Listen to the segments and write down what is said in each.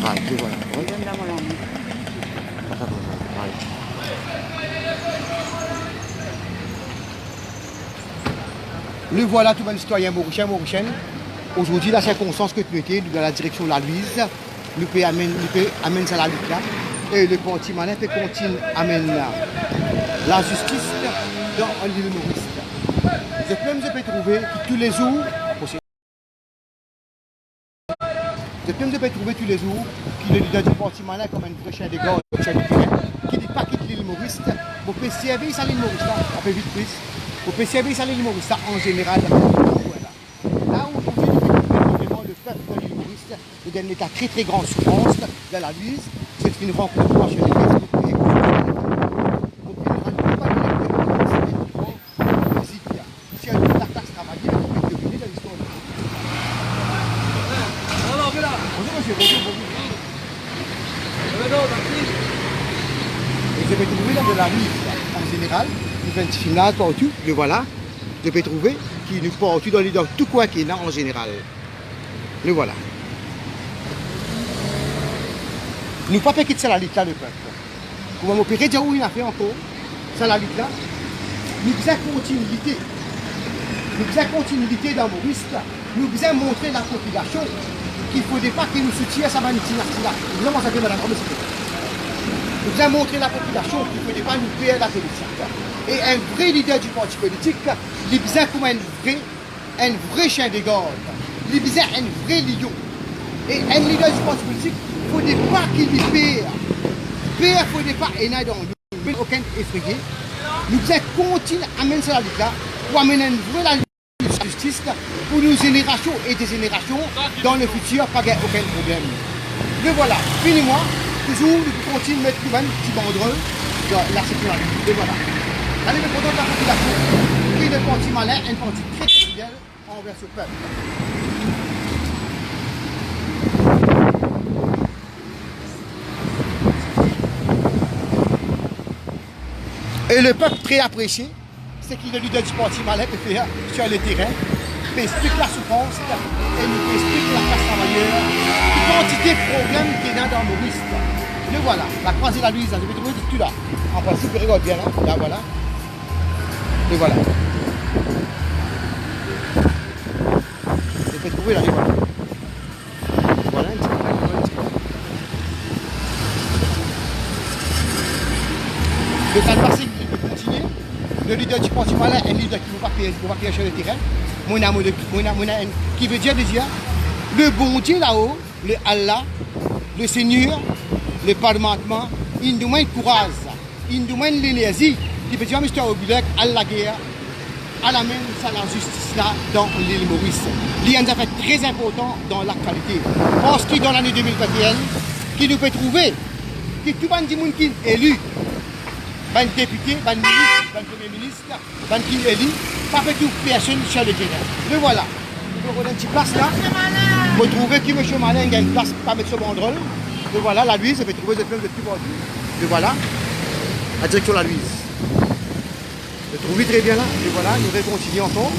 général. Et voilà. Oui. Le voilà, tout le citoyen mauricien, mauricienne. Aujourd'hui, la circonstance que tu étais dans la direction de la Louise, nous peut amener ça à la lutte là. Et le parti malin peut continuer à amener la justice dans l'île Maurice. Je peux trouver que tous les jours, je peux trouver tous les jours qu'il est leader du parti malin comme un vrai chien de garde, qui dit pas quitte l'île Maurice, vous pouvez servir ça l'île Maurice là, on peut vite plus. Vous pouvez servir ça l'île Maurice là en général. Là où vraiment le peuple de l'île Maurice est dans un état très très grande souffrance dans la Louise, c'est une rencontre chez les je vais trouver là de la rue en général, nous identifions là partout, le voilà, je vais trouver qui nous partout dans tout coin qui est là en général. Le voilà. Nous ne pouvons pas quitter ça la lutte là le peuple. Comment m'opérer dire où il a fait encore, ça la lutte là. Nous avons continuité. Nous avons continuité dans Maurice là. Nous devons montrer la population qu'il ne faudrait pas que nous soutenions sa vanité là. Nous avons ça que madame, nous devons montrer la population qu'il ne faudrait pas nous payer la politique. Et un vrai leader du parti politique, il a besoin comme un vrai chien de garde. Il a besoin un vrai lion. Et un leader du parti politique, il ne faudrait pas qu'il y perd. Père, il ne faudrait pas énorme dans nous. Mais aucun effrayé. Nous devons continuer à amener ça là pour amener une vraie justice pour nos générations et des générations dans le futur, pas aucun problème. Mais voilà, finis-moi. Toujours, nous continuons à mettre tout le petit banderole dans la sécurité. Et voilà. Allez, le produit de la population, qui est un parti malin, un parti très fidèle envers ce peuple. Et le peuple très apprécié, c'est qu'il est le leader du parti malin peut faire sur le terrain, peut expliquer la souffrance et nous explique la classe travailleuse, quantité de problèmes qu'il y a dans Maurice. Le voilà, la croisée la Louise, je vais trouver tout là. En principe, regarde bien là, voilà. Et voilà. Je vais trouver là, voilà. Voilà, un petit peu. Le temps de passer, il peut continuer. Le leader du parti malin, un leader qui ne va pas payer sur le terrain. Qui veut dire déjà, le bon Dieu là-haut, le Allah, le Seigneur, le Parlement, il nous demande courage, il nous demande l'énergie, qui veut dire, Mr. Obilek, à la guerre, à la même, ça la justice là, dans l'île Maurice. Il y a un fait très important dans l'actualité. Parce que dans l'année 2021, qui nous peut trouver, que tout le monde qui est élu, un député, un ministre, un premier ministre, un qui est élu, pas fait toute personne sur le terrain. Le voilà. Vous avez une petite place là. Vous trouvez que M. Malin a une place pour mettre ce banderole. Le voilà, la Louise, je vais trouver des films de plus bordus. Le voilà, la direction de la Louise. Je trouve très bien là. Et voilà, nous allons continuer encore.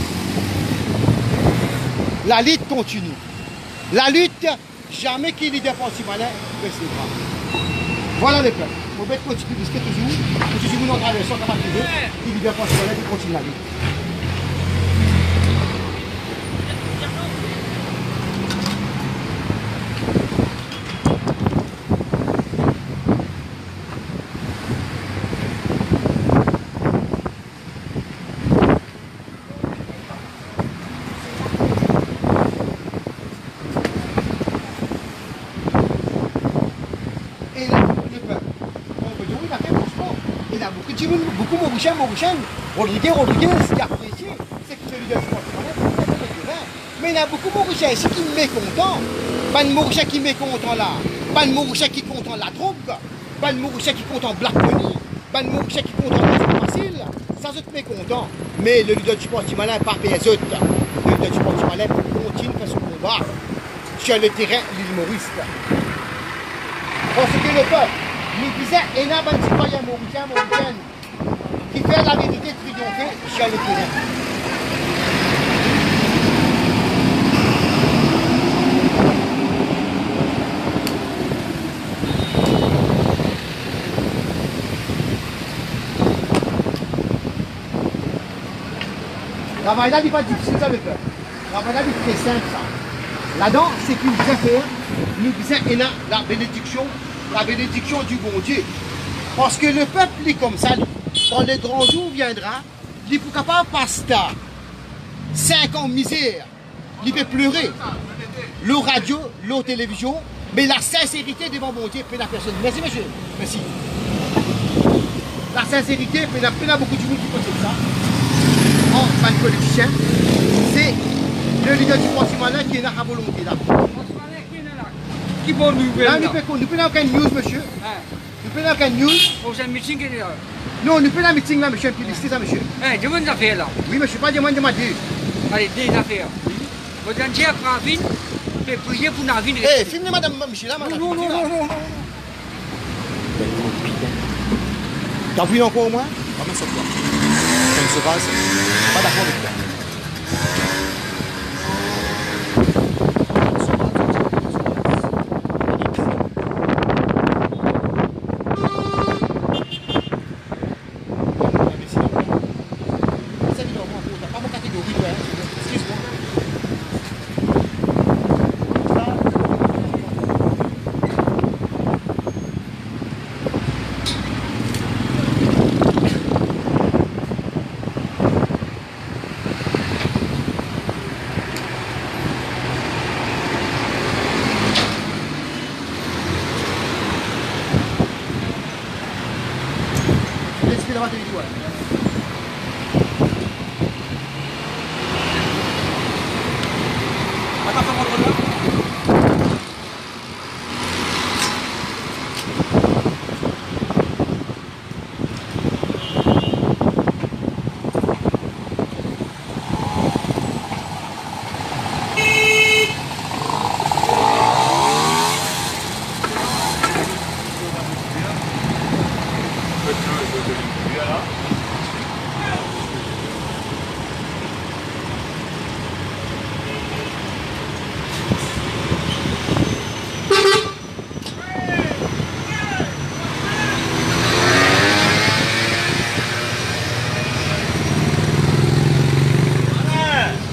La lutte continue. La lutte, jamais qu'il y ait des partis malins, ne se pas. Voilà les peuples. Vous pouvez continuer jusqu'à toujours nous en traversant comme activé, il y a des partis malins qui continuent la lutte. Beaucoup Mauriciens, Rodriguez, ce qui apprécie, c'est que le leader du parti malin, mais il y a beaucoup de Mauriciens ici qui sont mécontents. Pas de Mauriciens qui sont mécontents là, pas de Mauriciens qui sont contents la troupe, pas de Mauriciens qui sont contents Black Money, pas de Mauriciens qui sont contents la facile, ça c'est mécontent. Mais le leader du parti malin, pas les autres, le leader du parti malin continue à faire son combat sur le terrain de l'île Maurice. Parce que le peuple, nous disait, il y a un citoyen mauricien, qui fait la vérité triompher sur le terrain. Travail là, il n'est pas difficile, ça, le peuple. Travail là, il est très simple, ça. Là-dedans, c'est qu'il nous a fait, nous disons, la bénédiction du bon Dieu. Parce que le peuple, il est comme ça, quand le grand jour viendra, il est capable de passer 5 ans de misère. Il peut pleurer. Le radio, la télévision, mais la sincérité devant mon Dieu, la personne. Merci, monsieur. Merci. La sincérité, il y a beaucoup de monde qui possède ça. En tant que politicien, c'est le leader du parti malin qui est là à volonté là. Qui bon nous Là, nous pouvons aucun news, monsieur. Nous pouvons aucun news. Oh, c'est un meeting qui est là. Non, nous pouvons un meeting là, monsieur, publicité ça, monsieur. Demande des affaires là. Oui, monsieur, pas demande. Allez, des affaires. Vous allez dire à Navine, faites prier pour Navine. Eh, filmez madame, monsieur là, madame. Non. T'as vu encore au moins? Pas mal sur toi. C'est une sauvage. Pas d'accord avec toi.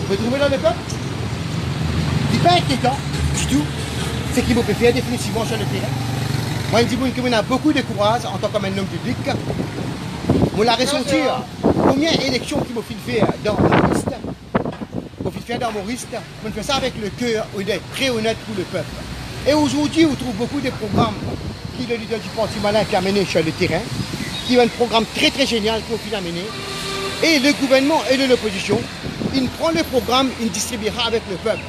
Vous trouvez dans le peuple? Il n'est pas inquiétant du tout. C'est qu'il me peut faire définitivement sur le terrain. Moi, je dis que on a beaucoup de courage en tant qu'homme public. On l'a ressenti. Combien d'élections qu'il m'a fait faire dans Maurice? On fait ça avec le cœur honnête, très honnête pour le peuple. Et aujourd'hui, on trouve beaucoup de programmes qui le leader du parti malin qui a mené sur le terrain, qui est un programme très très génial qu'il a mené. Et le gouvernement et l'opposition, il prend le programme, il distribuera avec le peuple.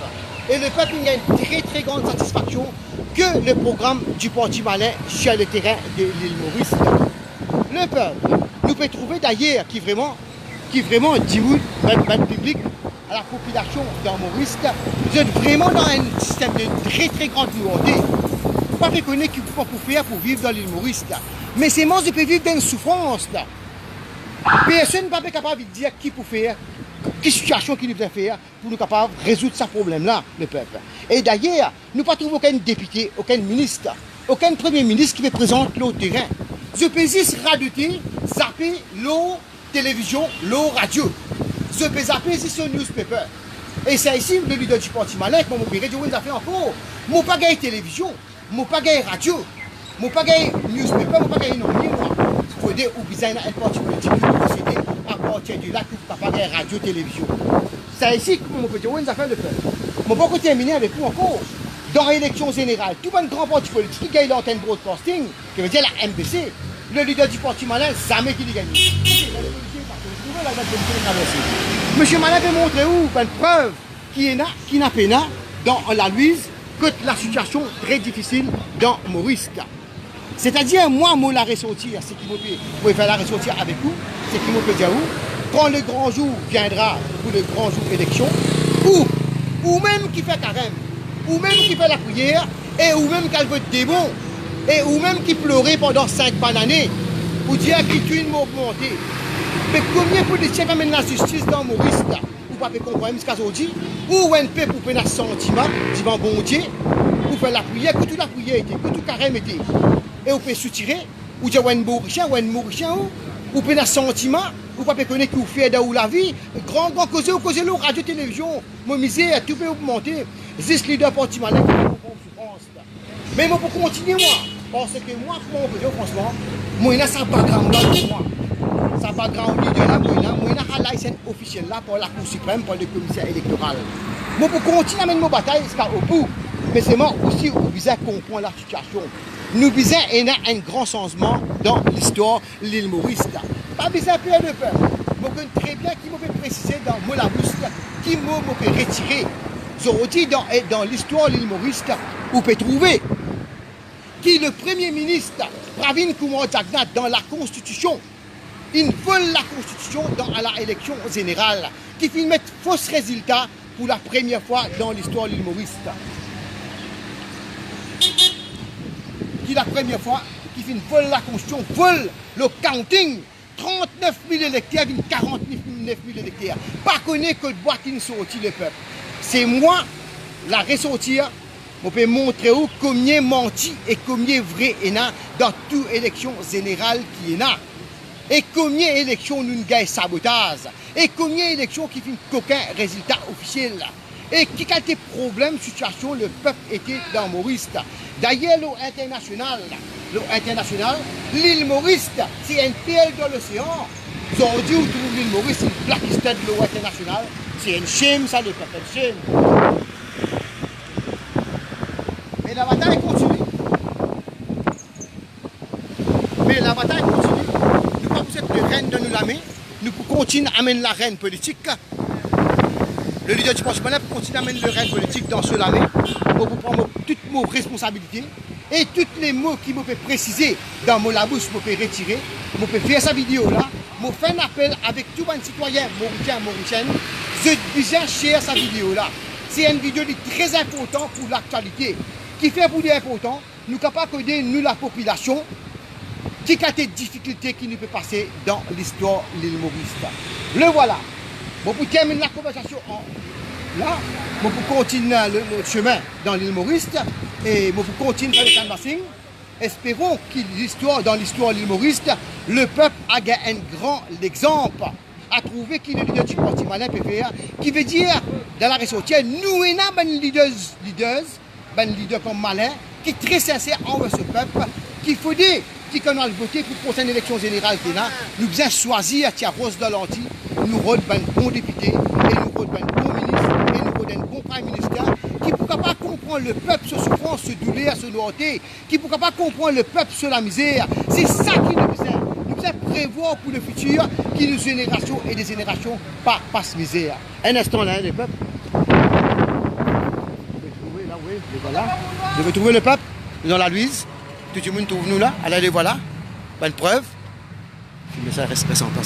Et le peuple, il a une très très grande satisfaction que le programme du parti malin sur le terrain de l'île Maurice. Le peuple, nous peut trouver d'ailleurs qui vraiment dit oui, le public, à la population dans Maurice, vous êtes vraiment dans un système de très très grande volonté. Pas reconnaître qu'il ne faut pas faire pour vivre dans l'île Maurice. Mais c'est moi qui peux vivre dans une souffrance. Personne n'est pas capable de dire qui peut faire, quelle situation qu'il peut faire pour nous capables de résoudre ce problème-là, le peuple. Et d'ailleurs, nous ne trouvons aucun député, aucun ministre, aucun premier ministre qui présente le terrain. Je peux juste radoter, zapper l'eau, télévision, l'eau, radio. Je peux zapper ici sur newspaper. Et c'est ici le leader du parti malin que mon père, je vous ai fait encore. Mon pas gagné télévision, mon pas gagné radio, mon pas gagné newspaper, mon pas gagné non plus, moi. Il faut dire ou bien un parti politique qui procéder à partir de là que vous pas gagné radio, télévision. C'est ici que mon petit vous a fait le peuple. Mon pas terminer avec vous encore. Dans l'élection générale, tout un grand parti politique qui gagne l'antenne broadcasting, qui veut dire la MBC, le leader du parti malin, jamais qu'il gagne. Monsieur Malin peut montrer où une preuve qui n'a pas dans la Louise que la situation très difficile dans Maurice. C'est-à-dire, moi, la ressortir, c'est qui me faire la ressortir avec vous, c'est qui me peut dire où, quand le grand jour viendra pour le grand jour d'élection, ou même qui fait carême, ou même qui fait la prière, et ou même qu'elle veut des bons, et ou même qui pleurait pendant 5 bonnes années, pour dire qu'il tue une augmentée. Mais combien de politiciens amènent la justice dans Maurice, là, ou pas comprendre jusqu'à aujourd'hui, ou un peu pour faire un sentiment, devant bon Dieu, pour faire la prière, que toute la prière était, que tout carême était. Et on peut soutirer, ou dire un Mauricien, ou un Mauricien, ou faire un sentiment, Vous ne pouvez pas connaître qui vous fait dans la vie. Grand causer le radio télévision. Mon misère, tout peut augmenter. 10 leaders parti malin qui ont souffrance. Mais moi, pour continuer, moi, parce que moi, comment on peut dire, franchement, moi, il y a sa background là pour moi. Sa background leader là, moi, il y a un licence officiel là pour la Cour suprême, pour le commissaire électoral. Moi, pour continuer à mener ma bataille jusqu'au bout. Mais c'est moi aussi, nous besoin comprendre la situation. Nous besoin un grand changement dans l'histoire de l'île Maurice. Pas besoin de peur de peur. Je connais très bien qui m'a fait préciser dans mon labousse, qui m'a fait retirer. Aujourd'hui, dans l'histoire de l'île Maurice, vous pouvez trouver qui le Premier ministre, Pravin Kumar Jagnat, dans la Constitution, il vole la Constitution dans la élection générale, qui fait mettre faux résultats pour la première fois dans l'histoire de l'île Maurice. Qui la première fois, qui fait vole la Constitution, vole le counting, 39 000 électeurs, 49 000 électeurs. Pas connaître que de bois qui ne sortit le peuple. C'est moi, la ressortir, je peux montrer où combien menti et combien vrai il y a dans toute élection générale qui est là. Et combien d'élections nous gagnons sabotage. Et combien d'élections qui font aucun résultat officiel. Et qui a des problèmes, situation, le peuple était dans Maurice. D'ailleurs, l'international, l'île Maurice, c'est un perle dans l'océan. Aujourd'hui, on trouve l'île Maurice, une blacklisted de l'eau internationale. C'est une shame, ça, le peuple, une shame. Mais la bataille continue. Mais la bataille continue. Nous ne pouvons pas être le reine de nous la main. Nous pouvons continuer à amener la reine politique. Le leader du Parti malin pour continuer à mener le règne politique dans ce lamé, pour prendre toutes mes responsabilités et tous les mots qui me fait préciser dans mon labouche, je peux retirer, je peux faire sa vidéo là, je fais un appel avec tous les citoyens mauriciens, je besoin share sa vidéo là. C'est une vidéo très importante pour l'actualité, qui fait pour des importants, nous sommes capables d'aider nous la population, qui a des difficultés qui nous peut passer dans l'histoire de l'île Maurice. Le voilà. Bon, pour terminer la conversation là, bon, pour continuer le chemin dans l'île Maurice et bon, pour continuer le canvassing, espérons que dans l'histoire de l'île Maurice, le peuple a gagné un grand exemple à trouver qui est le leader du Parti malin PPA, qui veut dire dans la ressortie, nous avons des leaders comme malin, qui est très sincère envers ce peuple, qu'il faut dire qui quand on a voté pour la prochaine élection générale, nous devons choisir Thiarose de l'Anti, nous avons un bon député, et nous avons un bon ministre, et nous avons un bon prime ministre, qui ne pourra pas comprendre le peuple sur souffrance, se douleur, se noirté, qui ne pourra pas comprendre le peuple sur la misère. C'est ça qui nous besoin. Nous devons prévoir pour le futur, qui nous générations et des générations passent misère. Un instant là, les peuples. Vous pouvez trouver là, oui, les voilà. Vous devez trouver le peuple dans la Louise. Tout le monde trouve nous là, allez les voilà, bonne preuve. Mais ça reste récent, là.